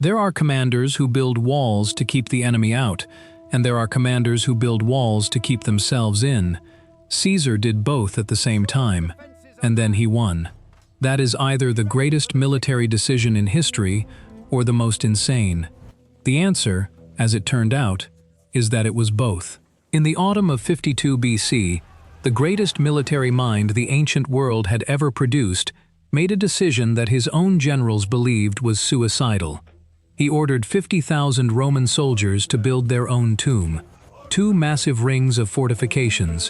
There are commanders who build walls to keep the enemy out, and there are commanders who build walls to keep themselves in. Caesar did both at the same time, and then he won. That is either the greatest military decision in history or the most insane. The answer, as it turned out, is that it was both. In the autumn of 52 BC, the greatest military mind the ancient world had ever produced made a decision that his own generals believed was suicidal. He ordered 50,000 Roman soldiers to build their own tomb, two massive rings of fortifications,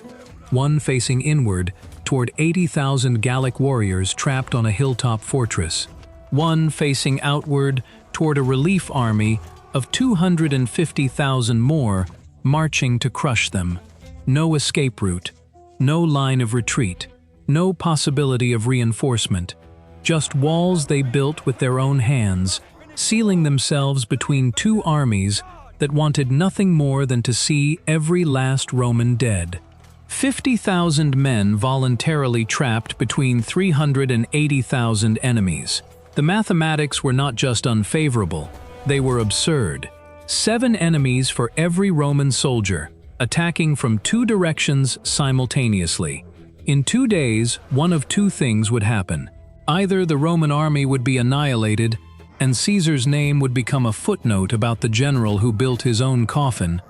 one facing inward toward 80,000 Gallic warriors trapped on a hilltop fortress, one facing outward toward a relief army of 250,000 more marching to crush them. No escape route, no line of retreat, no possibility of reinforcement, just walls they built with their own hands, sealing themselves between two armies that wanted nothing more than to see every last Roman dead. 50,000 men voluntarily trapped between 380,000 enemies. The mathematics were not just unfavorable, they were absurd. 7 enemies for every Roman soldier, attacking from 2 directions simultaneously. In 2 days, one of 2 things would happen. Either the Roman army would be annihilated, and Caesar's name would become a footnote about the general who built his own coffin,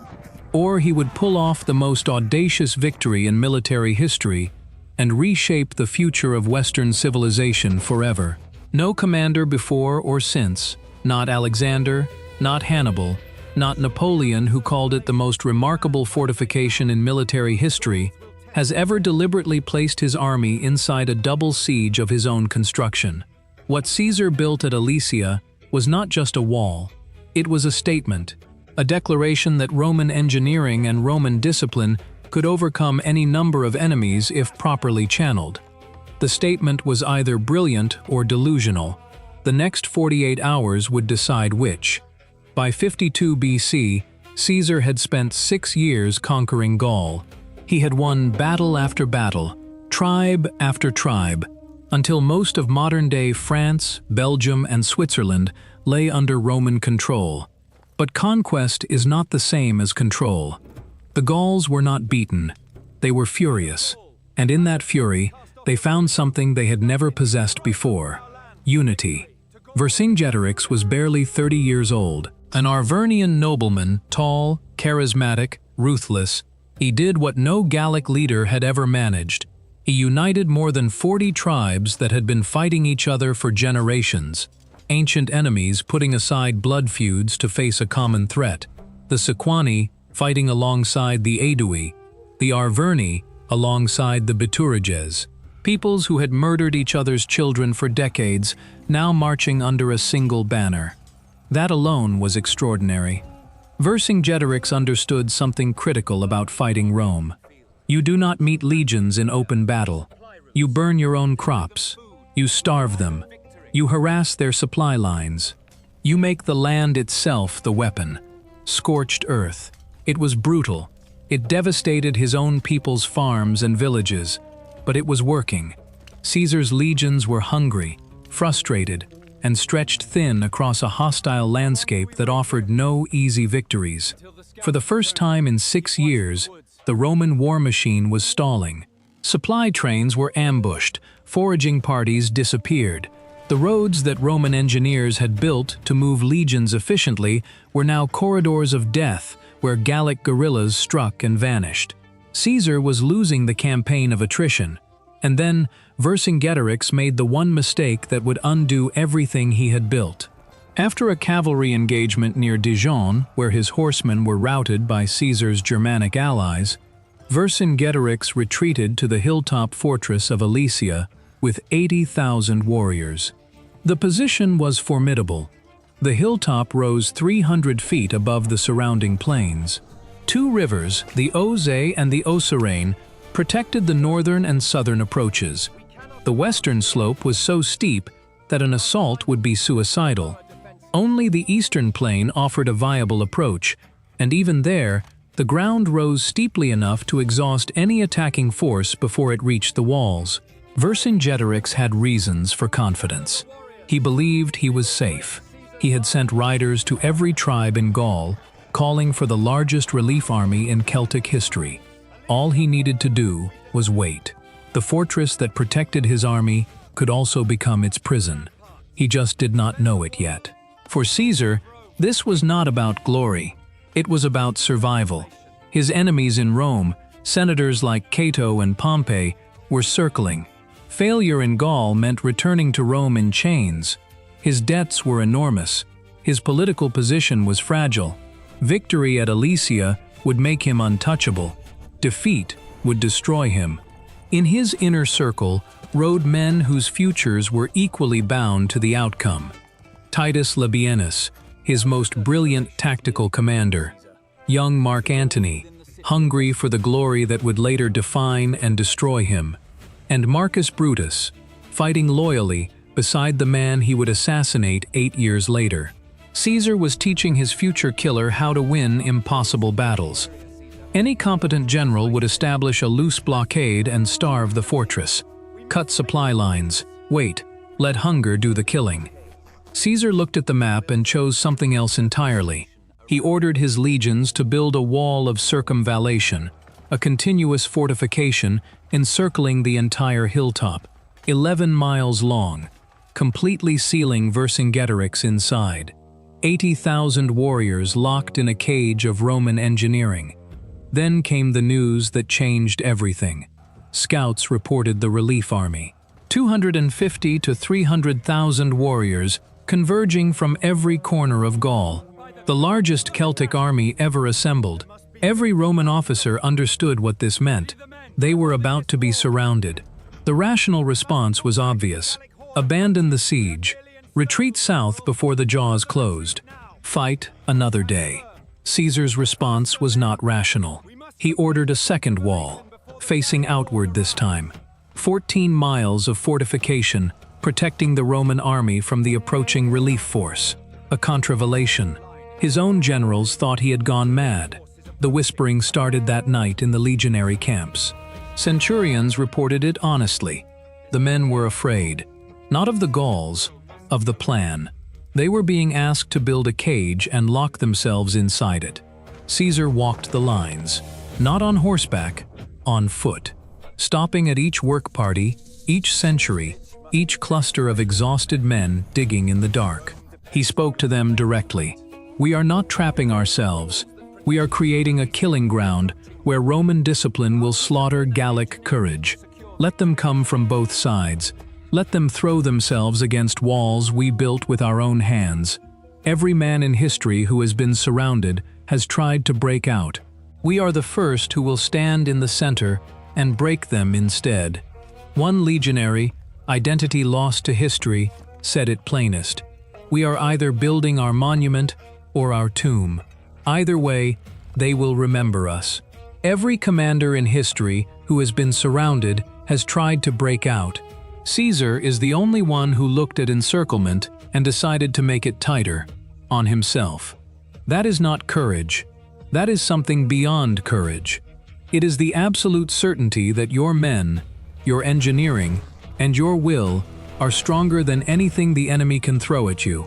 or he would pull off the most audacious victory in military history and reshape the future of Western civilization forever. No commander before or since, not Alexander, not Hannibal, not Napoleon, who called it the most remarkable fortification in military history, has ever deliberately placed his army inside a double siege of his own construction. What Caesar built at Alesia was not just a wall, it was a statement, a declaration that Roman engineering and Roman discipline could overcome any number of enemies if properly channeled. The statement was either brilliant or delusional. The next 48 hours would decide which. By 52 BC, Caesar had spent 6 years conquering Gaul. He had won battle after battle, tribe after tribe, until most of modern-day France, Belgium, and Switzerland lay under Roman control. But conquest is not the same as control. The Gauls were not beaten. They were furious. And in that fury, they found something they had never possessed before: unity. Vercingetorix was barely 30 years old, an Arvernian nobleman, tall, charismatic, ruthless. He did what no Gallic leader had ever managed. He united more than 40 tribes that had been fighting each other for generations, ancient enemies putting aside blood feuds to face a common threat, the Sequani fighting alongside the Aedui, the Arverni alongside the Bituriges, peoples who had murdered each other's children for decades, now marching under a single banner. That alone was extraordinary. Vercingetorix understood something critical about fighting Rome. You do not meet legions in open battle. You burn your own crops. You starve them. You harass their supply lines. You make the land itself the weapon. Scorched earth. It was brutal. It devastated his own people's farms and villages. But it was working. Caesar's legions were hungry, frustrated, and stretched thin across a hostile landscape that offered no easy victories. For the first time in 6 years, the Roman war machine was stalling. Supply trains were ambushed, foraging parties disappeared. The roads that Roman engineers had built to move legions efficiently were now corridors of death where Gallic guerrillas struck and vanished. Caesar was losing the campaign of attrition, and then Vercingetorix made the one mistake that would undo everything he had built. After a cavalry engagement near Dijon, where his horsemen were routed by Caesar's Germanic allies, Vercingetorix retreated to the hilltop fortress of Alesia with 80,000 warriors. The position was formidable. The hilltop rose 300 feet above the surrounding plains. 2 rivers, the Oise and the Oseraine, protected the northern and southern approaches. The western slope was so steep that an assault would be suicidal. Only the eastern plain offered a viable approach, and even there, the ground rose steeply enough to exhaust any attacking force before it reached the walls. Vercingetorix had reasons for confidence. He believed he was safe. He had sent riders to every tribe in Gaul, calling for the largest relief army in Celtic history. All he needed to do was wait. The fortress that protected his army could also become its prison. He just did not know it yet. For Caesar, this was not about glory. It was about survival. His enemies in Rome, senators like Cato and Pompey, were circling. Failure in Gaul meant returning to Rome in chains. His debts were enormous. His political position was fragile. Victory at Alesia would make him untouchable. Defeat would destroy him. In his inner circle rode men whose futures were equally bound to the outcome. Titus Labienus, his most brilliant tactical commander. Young Mark Antony, hungry for the glory that would later define and destroy him. And Marcus Brutus, fighting loyally beside the man he would assassinate 8 years later. Caesar was teaching his future killer how to win impossible battles. Any competent general would establish a loose blockade and starve the fortress. Cut supply lines, wait, let hunger do the killing. Caesar looked at the map and chose something else entirely. He ordered his legions to build a wall of circumvallation, a continuous fortification encircling the entire hilltop, 11 miles long, completely sealing Vercingetorix inside. 80,000 warriors locked in a cage of Roman engineering. Then came the news that changed everything. Scouts reported the relief army. 250 to 300,000 warriors converging from every corner of Gaul. The largest Celtic army ever assembled. Every Roman officer understood what this meant. They were about to be surrounded. The rational response was obvious. Abandon the siege. Retreat south before the jaws closed. Fight another day. Caesar's response was not rational. He ordered a second wall, facing outward this time. 14 miles of fortification, protecting the Roman army from the approaching relief force. A contravallation. His own generals thought he had gone mad. The whispering started that night in the legionary camps. Centurions reported it honestly. The men were afraid, not of the Gauls, of the plan. They were being asked to build a cage and lock themselves inside it. Caesar walked the lines, not on horseback, on foot, stopping at each work party, each century, each cluster of exhausted men digging in the dark. He spoke to them directly. We are not trapping ourselves. We are creating a killing ground where Roman discipline will slaughter Gallic courage. Let them come from both sides. Let them throw themselves against walls we built with our own hands. Every man in history who has been surrounded has tried to break out. We are the first who will stand in the center and break them instead. One legionary, identity lost to history, said it plainest. We are either building our monument or our tomb. Either way, they will remember us. Every commander in history who has been surrounded has tried to break out. Caesar is the only one who looked at encirclement and decided to make it tighter, on himself. That is not courage. That is something beyond courage. It is the absolute certainty that your men, your engineering, and your will are stronger than anything the enemy can throw at you.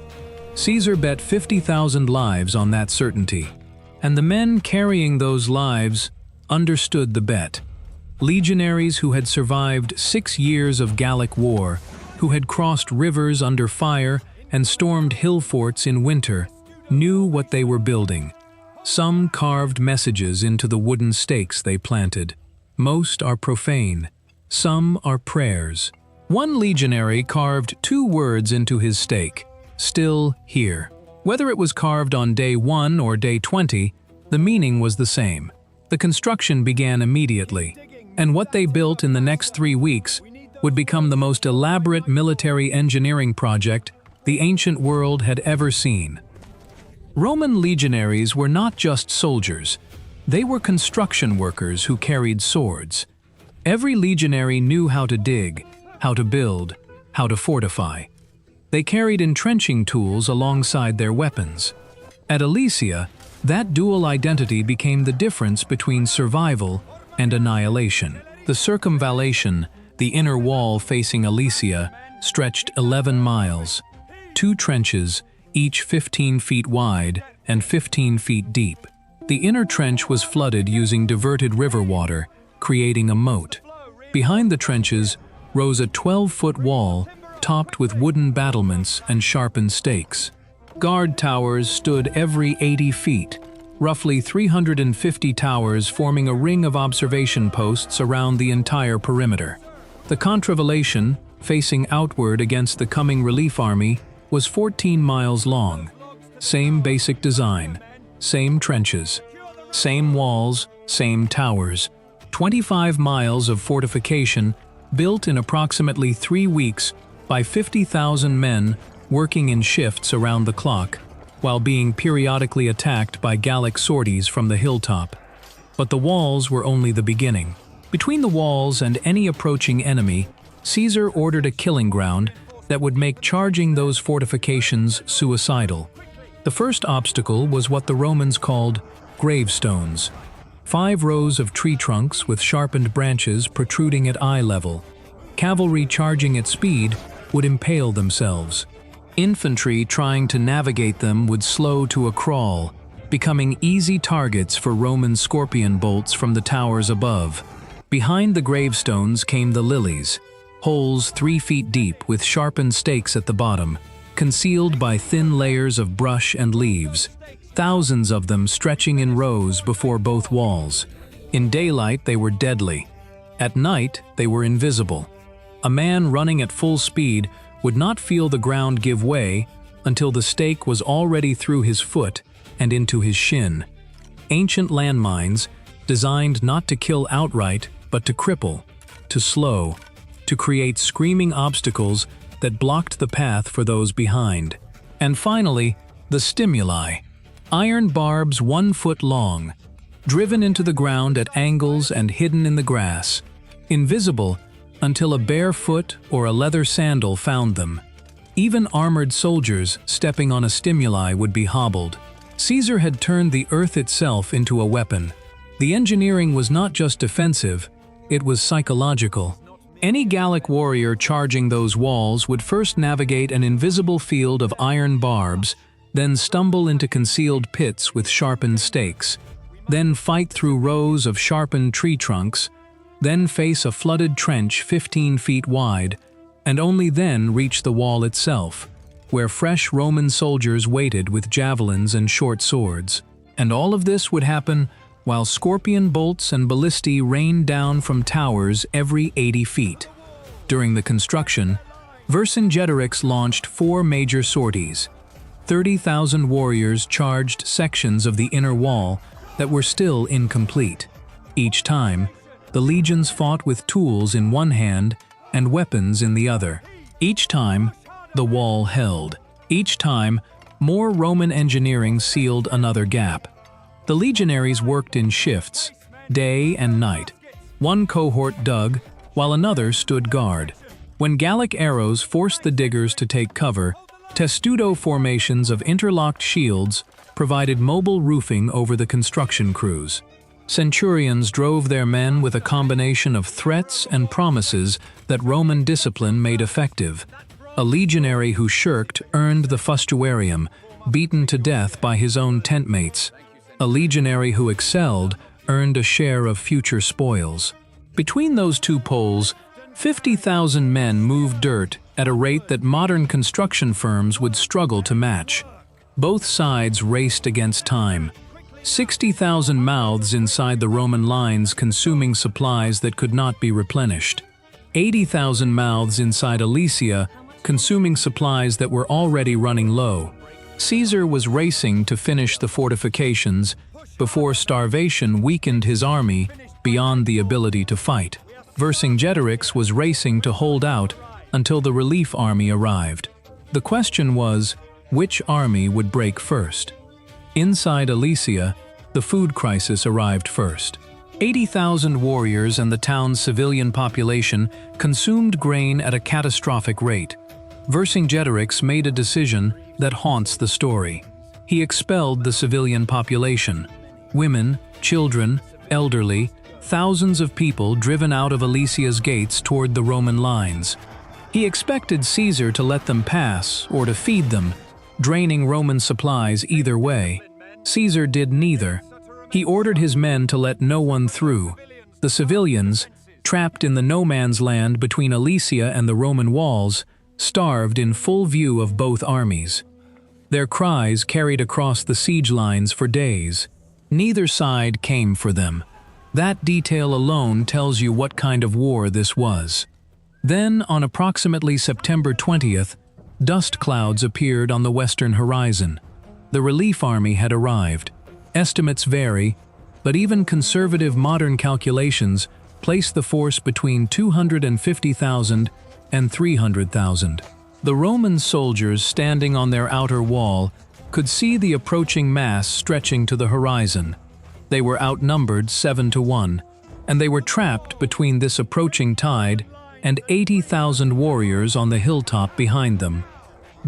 Caesar bet 50,000 lives on that certainty, and the men carrying those lives understood the bet. Legionaries who had survived 6 years of Gallic war, who had crossed rivers under fire and stormed hill forts in winter, knew what they were building. Some carved messages into the wooden stakes they planted. Most are profane. Some are prayers. One legionary carved 2 words into his stake, "Still here." Whether it was carved on day 1 or day 20, the meaning was the same. The construction began immediately, and what they built in the next 3 weeks would become the most elaborate military engineering project the ancient world had ever seen. Roman legionaries were not just soldiers. They were construction workers who carried swords. Every legionary knew how to dig, how to build, how to fortify. They carried entrenching tools alongside their weapons. At Alesia, that dual identity became the difference between survival and annihilation. The circumvallation, the inner wall facing Alesia, stretched 11 miles. 2 trenches, each 15 feet wide and 15 feet deep. The inner trench was flooded using diverted river water, creating a moat. Behind the trenches rose a 12-foot wall topped with wooden battlements and sharpened stakes. Guard towers stood every 80 feet, roughly 350 towers forming a ring of observation posts around the entire perimeter. The contravallation, facing outward against the coming relief army, was 14 miles long. Same basic design, same trenches, same walls, same towers. 25 miles of fortification built in approximately 3 weeks by 50,000 men working in shifts around the clock, while being periodically attacked by Gallic sorties from the hilltop. But the walls were only the beginning. Between the walls and any approaching enemy, Caesar ordered a killing ground that would make charging those fortifications suicidal. The first obstacle was what the Romans called gravestones. 5 rows of tree trunks with sharpened branches protruding at eye level. Cavalry charging at speed would impale themselves. Infantry trying to navigate them would slow to a crawl, becoming easy targets for Roman scorpion bolts from the towers above. Behind the gravestones came the lilies, holes 3 feet deep with sharpened stakes at the bottom, concealed by thin layers of brush and leaves, thousands of them stretching in rows before both walls. In daylight they were deadly. At night they were invisible. A man running at full speed would not feel the ground give way until the stake was already through his foot and into his shin. Ancient landmines, designed not to kill outright, but to cripple, to slow, to create screaming obstacles that blocked the path for those behind. And finally, the stimuli. Iron barbs 1 foot long, driven into the ground at angles and hidden in the grass, invisible until a bare foot or a leather sandal found them. Even armored soldiers stepping on a stimuli would be hobbled. Caesar had turned the earth itself into a weapon. The engineering was not just defensive, it was psychological. Any Gallic warrior charging those walls would first navigate an invisible field of iron barbs, then stumble into concealed pits with sharpened stakes, then fight through rows of sharpened tree trunks, then face a flooded trench 15 feet wide, and only then reach the wall itself, where fresh Roman soldiers waited with javelins and short swords. And all of this would happen while scorpion bolts and ballistae rained down from towers every 80 feet. During the construction, Vercingetorix launched 4 major sorties. 30,000 warriors charged sections of the inner wall that were still incomplete. Each time, the legions fought with tools in one hand and weapons in the other. Each time, the wall held. Each time, more Roman engineering sealed another gap. The legionaries worked in shifts, day and night. One cohort dug, while another stood guard. When Gallic arrows forced the diggers to take cover, testudo formations of interlocked shields provided mobile roofing over the construction crews. Centurions drove their men with a combination of threats and promises that Roman discipline made effective. A legionary who shirked earned the fustuarium, beaten to death by his own tentmates. A legionary who excelled earned a share of future spoils. Between those 2 poles, 50,000 men moved dirt at a rate that modern construction firms would struggle to match. Both sides raced against time. 60,000 mouths inside the Roman lines consuming supplies that could not be replenished. 80,000 mouths inside Alesia consuming supplies that were already running low. Caesar was racing to finish the fortifications before starvation weakened his army beyond the ability to fight. Vercingetorix was racing to hold out until the relief army arrived. The question was, which army would break first? Inside Alesia, the food crisis arrived first. 80,000 warriors and the town's civilian population consumed grain at a catastrophic rate. Vercingetorix made a decision that haunts the story. He expelled the civilian population. Women, children, elderly, thousands of people driven out of Alesia's gates toward the Roman lines. He expected Caesar to let them pass or to feed them, draining Roman supplies either way. Caesar did neither. He ordered his men to let no one through. The civilians, trapped in the no-man's land between Alesia and the Roman walls, starved in full view of both armies. Their cries carried across the siege lines for days. Neither side came for them. That detail alone tells you what kind of war this was. Then, on approximately September 20th, dust clouds appeared on the western horizon. The relief army had arrived. Estimates vary, but even conservative modern calculations place the force between 250,000 and 300,000. The Roman soldiers standing on their outer wall could see the approaching mass stretching to the horizon. They were outnumbered 7-1, and they were trapped between this approaching tide and 80,000 warriors on the hilltop behind them.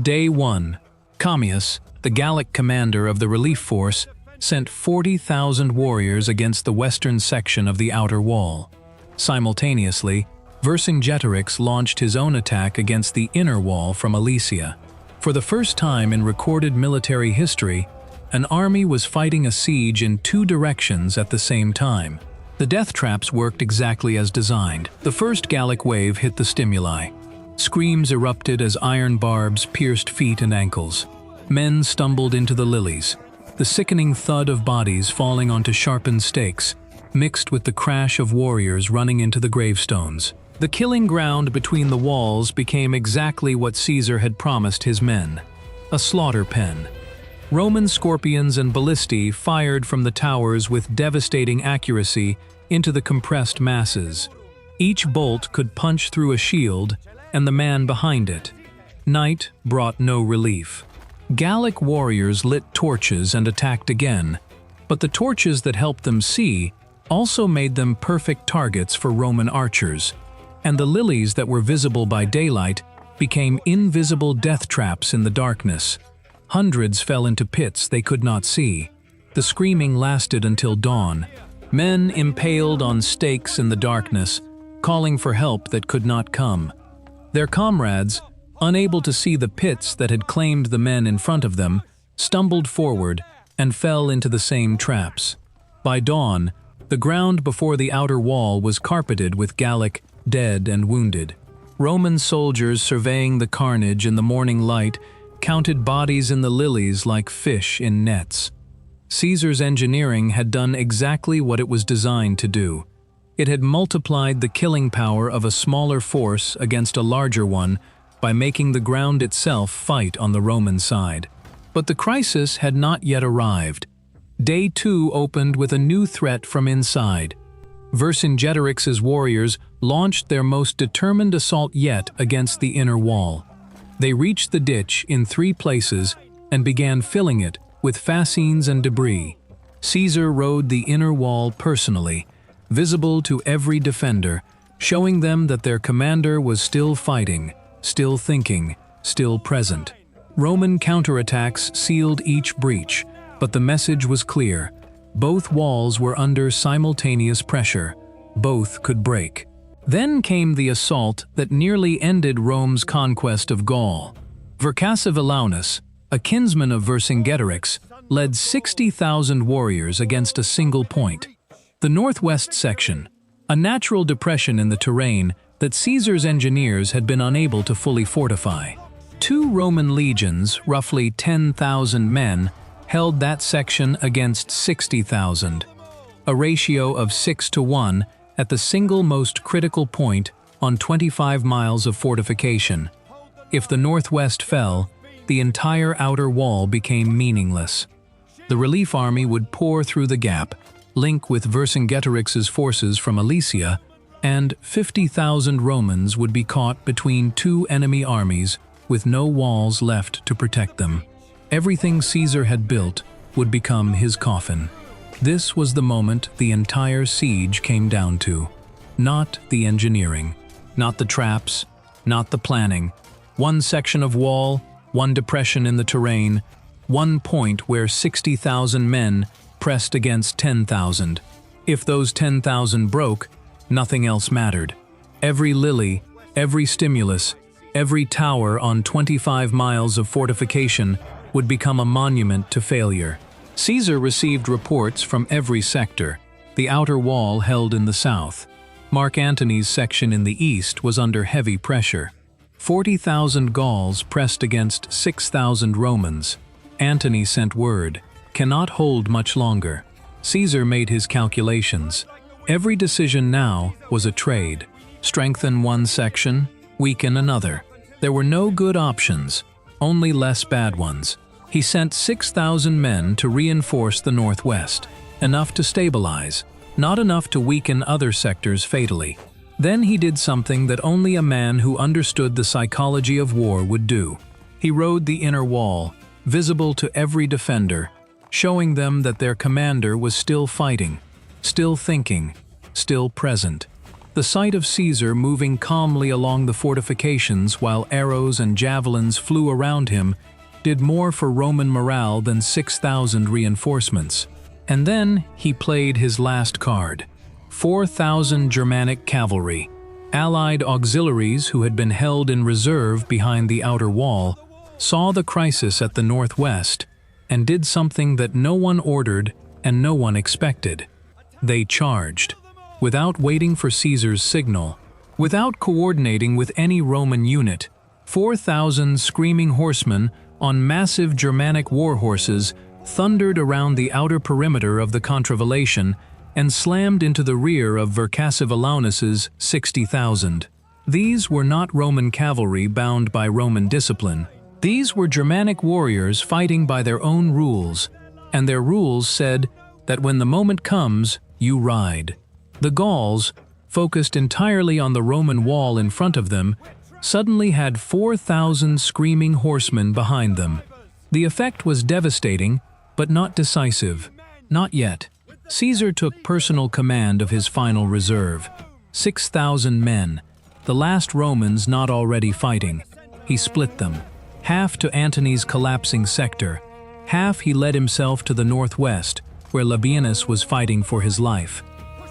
Day 1. Commius, the Gallic commander of the relief force, sent 40,000 warriors against the western section of the outer wall. Simultaneously, Vercingetorix launched his own attack against the inner wall from Alesia. For the first time in recorded military history, an army was fighting a siege in two directions at the same time. The death traps worked exactly as designed. The first Gallic wave hit the stimuli. Screams erupted as iron barbs pierced feet and ankles. Men stumbled into the lilies. The sickening thud of bodies falling onto sharpened stakes, mixed with the crash of warriors running into the gravestones. The killing ground between the walls became exactly what Caesar had promised his men: a slaughter pen. Roman scorpions and ballistae fired from the towers with devastating accuracy into the compressed masses. Each bolt could punch through a shield and the man behind it. Night brought no relief. Gallic warriors lit torches and attacked again, but the torches that helped them see also made them perfect targets for Roman archers, and the lilies that were visible by daylight became invisible death traps in the darkness. Hundreds fell into pits they could not see. The screaming lasted until dawn. Men impaled on stakes in the darkness, calling for help that could not come. Their comrades, unable to see the pits that had claimed the men in front of them, stumbled forward and fell into the same traps. By dawn, the ground before the outer wall was carpeted with Gallic dead and wounded. Roman soldiers surveying the carnage in the morning light counted bodies in the lilies like fish in nets. Caesar's engineering had done exactly what it was designed to do. It had multiplied the killing power of a smaller force against a larger one by making the ground itself fight on the Roman side. But the crisis had not yet arrived. Day 2 opened with a new threat from inside. Vercingetorix's warriors launched their most determined assault yet against the inner wall. They reached the ditch in 3 places and began filling it with fascines and debris. Caesar rode the inner wall personally, visible to every defender, showing them that their commander was still fighting, still thinking, still present. Roman counterattacks sealed each breach, but the message was clear. Both walls were under simultaneous pressure. Both could break. Then came the assault that nearly ended Rome's conquest of Gaul. Vercingetorix, a kinsman of Vercingetorix, led 60,000 warriors against a single point. The northwest section, a natural depression in the terrain that Caesar's engineers had been unable to fully fortify. 2 Roman legions, roughly 10,000 men, held that section against 60,000, a ratio of 6-1 at the single most critical point on 25 miles of fortification. If the northwest fell, the entire outer wall became meaningless. The relief army would pour through the gap, link with Vercingetorix's forces from Alesia, and 50,000 Romans would be caught between 2 enemy armies with no walls left to protect them. Everything Caesar had built would become his coffin. This was the moment the entire siege came down to. Not the engineering, not the traps, not the planning. One section of wall, one depression in the terrain, one point where 60,000 men pressed against 10,000. If those 10,000 broke, nothing else mattered. Every lily, every stimulus, every tower on 25 miles of fortification would become a monument to failure. Caesar received reports from every sector. The outer wall held in the south. Mark Antony's section in the east was under heavy pressure. 40,000 Gauls pressed against 6,000 Romans. Antony sent word, "Cannot hold much longer." Caesar made his calculations. Every decision now was a trade. Strengthen one section, weaken another. There were no good options, only less bad ones. He sent 6,000 men to reinforce the northwest, enough to stabilize, not enough to weaken other sectors fatally. Then he did something that only a man who understood the psychology of war would do. He rode the inner wall, visible to every defender, showing them that their commander was still fighting, still thinking, still present. The sight of Caesar moving calmly along the fortifications while arrows and javelins flew around him did more for Roman morale than 6,000 reinforcements. And then he played his last card. 4,000 Germanic cavalry, allied auxiliaries who had been held in reserve behind the outer wall, saw the crisis at the northwest and did something that no one ordered and no one expected. They charged. Without waiting for Caesar's signal, without coordinating with any Roman unit, 4,000 screaming horsemen on massive Germanic war horses thundered around the outer perimeter of the contravallation and slammed into the rear of Vercingetorix's 60,000. These were not Roman cavalry bound by Roman discipline. These were Germanic warriors fighting by their own rules, and their rules said that when the moment comes, you ride. The Gauls, focused entirely on the Roman wall in front of them, suddenly had 4,000 screaming horsemen behind them. The effect was devastating, but not decisive. Not yet. Caesar took personal command of his final reserve. 6,000 men, the last Romans not already fighting. He split them. Half to Antony's collapsing sector. Half he led himself to the northwest, where Labienus was fighting for his life.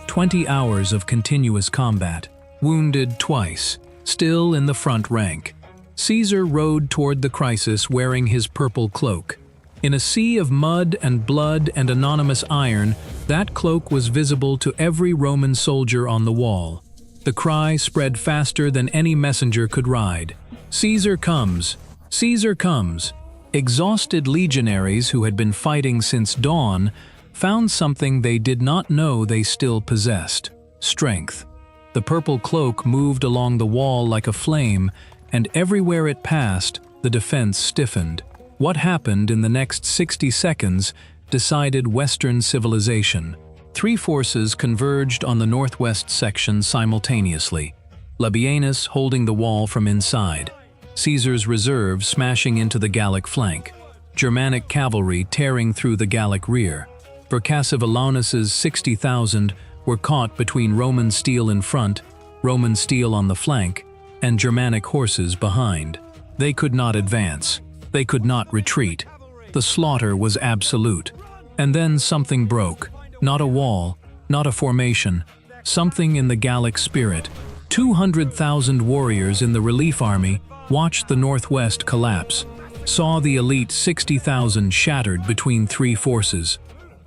20 hours of continuous combat. Wounded twice, still in the front rank. Caesar rode toward the crisis wearing his purple cloak. In a sea of mud and blood and anonymous iron, that cloak was visible to every Roman soldier on the wall. The cry spread faster than any messenger could ride. "Caesar comes! Caesar comes!" Exhausted legionaries who had been fighting since dawn found something they did not know they still possessed: strength. The purple cloak moved along the wall like a flame, and everywhere it passed, the defense stiffened. What happened in the next 60 seconds decided Western civilization. Three forces converged on the northwest section simultaneously. Labienus holding the wall from inside. Caesar's reserve smashing into the Gallic flank. Germanic cavalry tearing through the Gallic rear. Vercingetorix's 60,000 were caught between Roman steel in front, Roman steel on the flank, and Germanic horses behind. They could not advance. They could not retreat. The slaughter was absolute. And then something broke. Not a wall, not a formation. Something in the Gallic spirit. 200,000 warriors in the relief army watched the northwest collapse, saw the elite 60,000 shattered between three forces,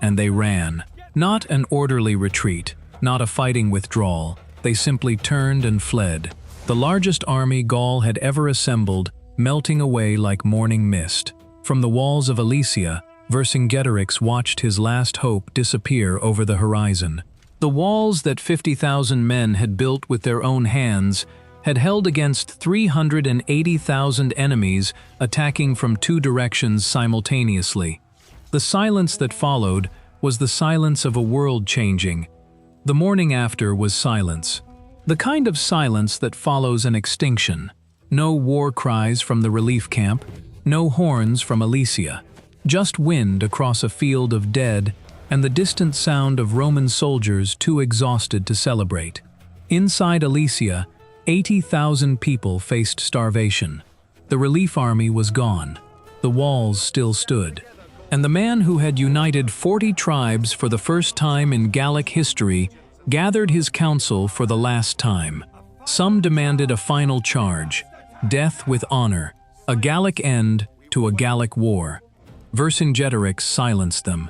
and they ran. Not an orderly retreat, not a fighting withdrawal. They simply turned and fled. The largest army Gaul had ever assembled, melting away like morning mist. From the walls of Alesia, Vercingetorix watched his last hope disappear over the horizon. The walls that 50,000 men had built with their own hands had held against 380,000 enemies attacking from two directions simultaneously. The silence that followed was the silence of a world changing. The morning after was silence. The kind of silence that follows an extinction. No war cries from the relief camp, no horns from Alesia. Just wind across a field of dead and the distant sound of Roman soldiers too exhausted to celebrate. Inside Alesia, 80,000 people faced starvation. The relief army was gone. The walls still stood. And the man who had united 40 tribes for the first time in Gallic history gathered his council for the last time. Some demanded a final charge, death with honor, a Gallic end, to a Gallic war. Vercingetorix silenced them.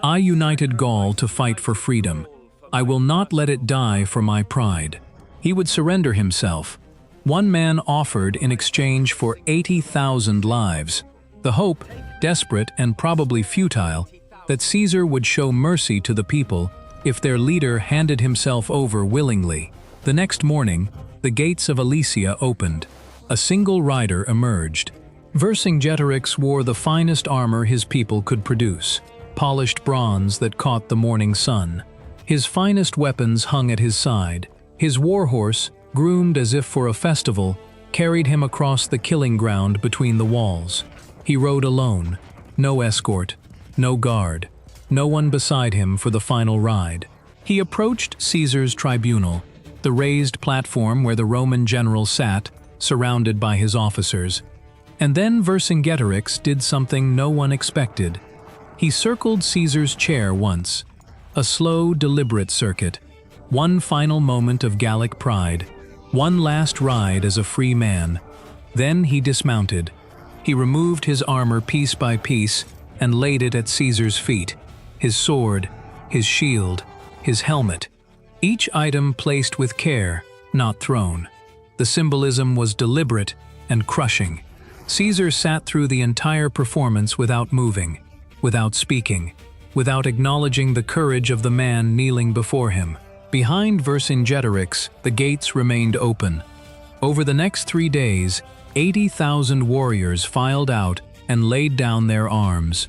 "I united Gaul to fight for freedom. I will not let it die for my pride." He would surrender himself. One man offered in exchange for 80,000 lives. The hope, desperate and probably futile, that Caesar would show mercy to the people if their leader handed himself over willingly. The next morning, the gates of Alesia opened. A single rider emerged. Vercingetorix wore the finest armor his people could produce, polished bronze that caught the morning sun. His finest weapons hung at his side. His warhorse, groomed as if for a festival, carried him across the killing ground between the walls. He rode alone, no escort, no guard, no one beside him for the final ride. He approached Caesar's tribunal, the raised platform where the Roman general sat, surrounded by his officers. And then Vercingetorix did something no one expected. He circled Caesar's chair once, a slow, deliberate circuit, one final moment of Gallic pride, one last ride as a free man. Then he dismounted. He removed his armor piece by piece and laid it at Caesar's feet, his sword, his shield, his helmet, each item placed with care, not thrown. The symbolism was deliberate and crushing. Caesar sat through the entire performance without moving, without speaking, without acknowledging the courage of the man kneeling before him. Behind Vercingetorix, the gates remained open. Over the next 3 days, 80,000 warriors filed out and laid down their arms.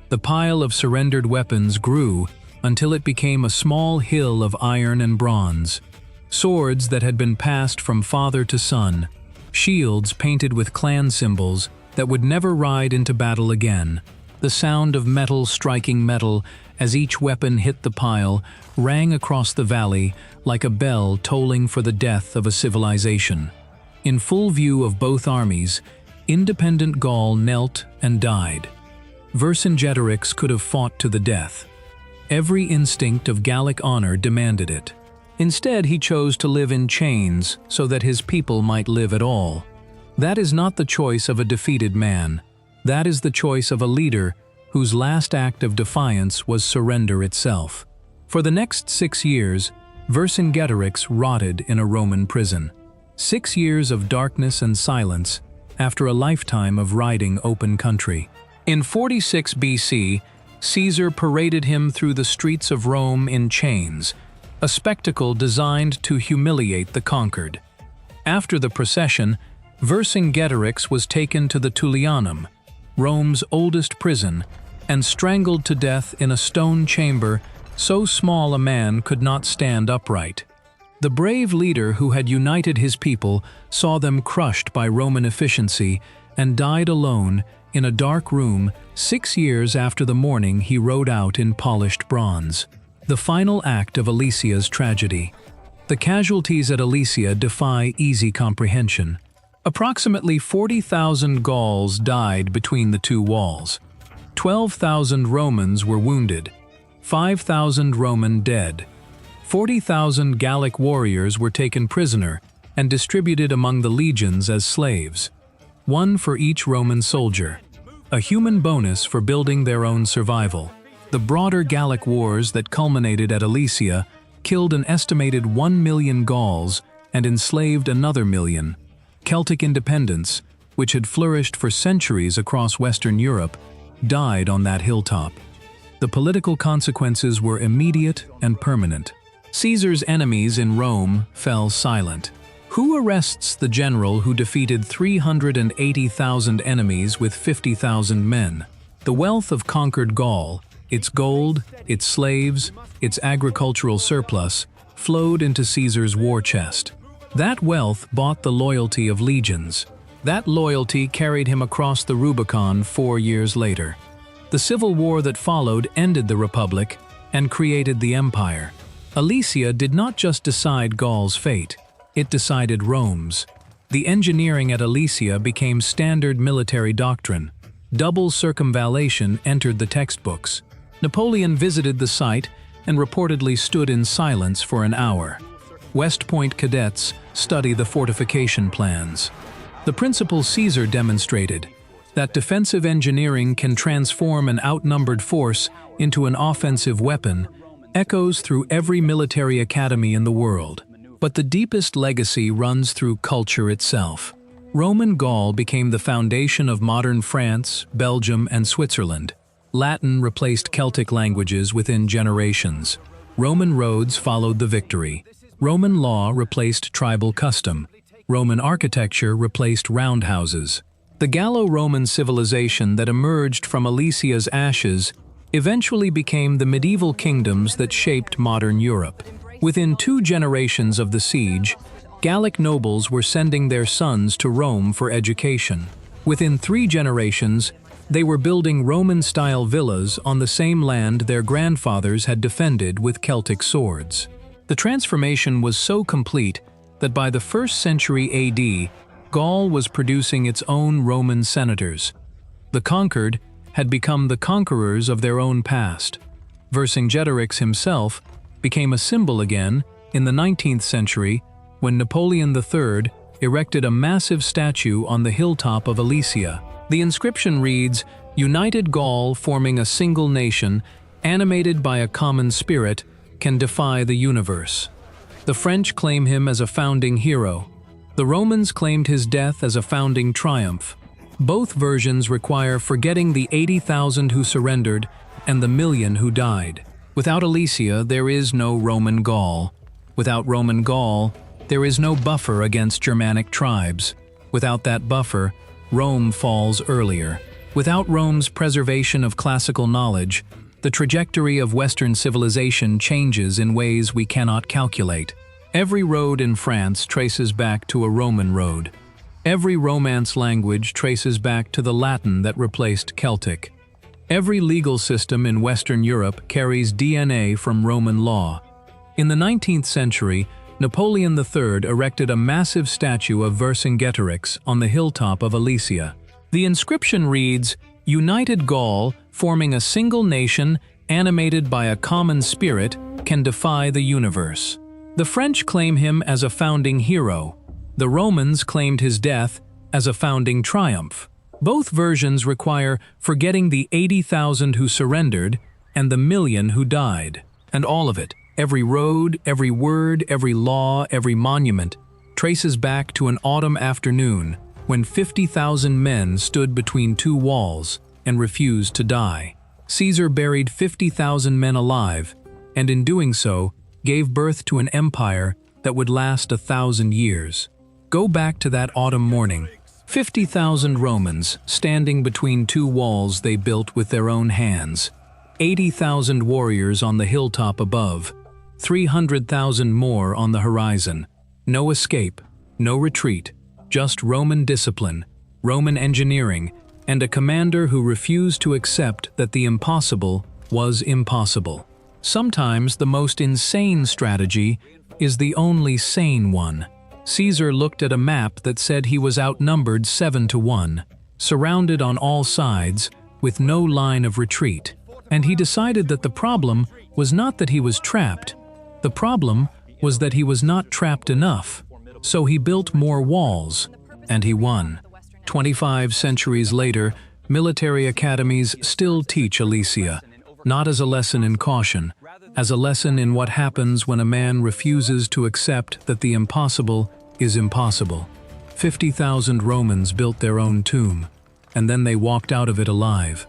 The pile of surrendered weapons grew until it became a small hill of iron and bronze. Swords that had been passed from father to son, shields painted with clan symbols that would never ride into battle again. The sound of metal striking metal as each weapon hit the pile rang across the valley like a bell tolling for the death of a civilization. In full view of both armies, independent Gaul knelt and died. Vercingetorix could have fought to the death. Every instinct of Gallic honor demanded it. Instead, he chose to live in chains so that his people might live at all. That is not the choice of a defeated man. That is the choice of a leader whose last act of defiance was surrender itself. For the next 6 years, Vercingetorix rotted in a Roman prison. 6 years of darkness and silence after a lifetime of riding open country. In 46 BC, Caesar paraded him through the streets of Rome in chains, a spectacle designed to humiliate the conquered. After the procession, Vercingetorix was taken to the Tullianum, Rome's oldest prison, and strangled to death in a stone chamber so small a man could not stand upright. The brave leader who had united his people saw them crushed by Roman efficiency and died alone in a dark room 6 years after the morning he rode out in polished bronze. The final act of Alesia's tragedy. The casualties at Alesia defy easy comprehension. Approximately 40,000 Gauls died between the two walls. 12,000 Romans were wounded, 5,000 Roman dead. 40,000 Gallic warriors were taken prisoner and distributed among the legions as slaves. One for each Roman soldier. A human bonus for building their own survival. The broader Gallic wars that culminated at Alesia killed an estimated 1 million Gauls and enslaved another million. Celtic independence, which had flourished for centuries across Western Europe, died on that hilltop. The political consequences were immediate and permanent. Caesar's enemies in Rome fell silent. Who arrests the general who defeated 380,000 enemies with 50,000 men? The wealth of conquered Gaul, its gold, its slaves, its agricultural surplus, flowed into Caesar's war chest. That wealth bought the loyalty of legions. That loyalty carried him across the Rubicon 4 years later. The civil war that followed ended the Republic and created the Empire. Alesia did not just decide Gaul's fate, it decided Rome's. The engineering at Alesia became standard military doctrine. Double circumvallation entered the textbooks. Napoleon visited the site and reportedly stood in silence for an hour. West Point cadets study the fortification plans. The principle Caesar demonstrated: That defensive engineering can transform an outnumbered force into an offensive weapon echoes through every military academy in the world. But the deepest legacy runs through culture itself. Roman Gaul became the foundation of modern France, Belgium, and Switzerland. Latin replaced Celtic languages within generations. Roman roads followed the victory. Roman law replaced tribal custom. Roman architecture replaced roundhouses. The Gallo-Roman civilization that emerged from Alesia's ashes eventually became the medieval kingdoms that shaped modern Europe. Within 2 generations of the siege, Gallic nobles were sending their sons to Rome for education. Within 3 generations, they were building Roman-style villas on the same land their grandfathers had defended with Celtic swords. The transformation was so complete that by the 1st century AD, Gaul was producing its own Roman senators. The conquered had become the conquerors of their own past. Vercingetorix himself became a symbol again in the 19th century when Napoleon III erected a massive statue on the hilltop of Alesia. The inscription reads, "United Gaul forming a single nation, animated by a common spirit, can defy the universe." The French claim him as a founding hero. The Romans claimed his death as a founding triumph. Both versions require forgetting the 80,000 who surrendered and the million who died. Without Alesia, there is no Roman Gaul. Without Roman Gaul, there is no buffer against Germanic tribes. Without that buffer, Rome falls earlier. Without Rome's preservation of classical knowledge, the trajectory of Western civilization changes in ways we cannot calculate. Every road in France traces back to a Roman road. Every Romance language traces back to the Latin that replaced Celtic. Every legal system in Western Europe carries DNA from Roman law. In the 19th century, Napoleon III erected a massive statue of Vercingetorix on the hilltop of Alesia. The inscription reads, "United Gaul, forming a single nation, animated by a common spirit, can defy the universe." The French claim him as a founding hero. The Romans claimed his death as a founding triumph. Both versions require forgetting the 80,000 who surrendered and the million who died. And all of it, every road, every word, every law, every monument, traces back to an autumn afternoon when 50,000 men stood between 2 walls and refused to die. Caesar buried 50,000 men alive, and in doing so, gave birth to an empire that would last 1,000 years. Go back to that autumn morning. 50,000 Romans standing between 2 walls they built with their own hands. 80,000 warriors on the hilltop above. 300,000 more on the horizon. No escape, no retreat, just Roman discipline, Roman engineering, and a commander who refused to accept that the impossible was impossible. Sometimes the most insane strategy is the only sane one. Caesar looked at a map that said he was outnumbered 7-1, surrounded on all sides, with no line of retreat. And he decided that the problem was not that he was trapped. The problem was that he was not trapped enough. So he built more walls, and he won. 25 centuries later, military academies still teach Alesia, not as a lesson in caution, as a lesson in what happens when a man refuses to accept that the impossible is impossible. 50,000 Romans built their own tomb, and then they walked out of it alive.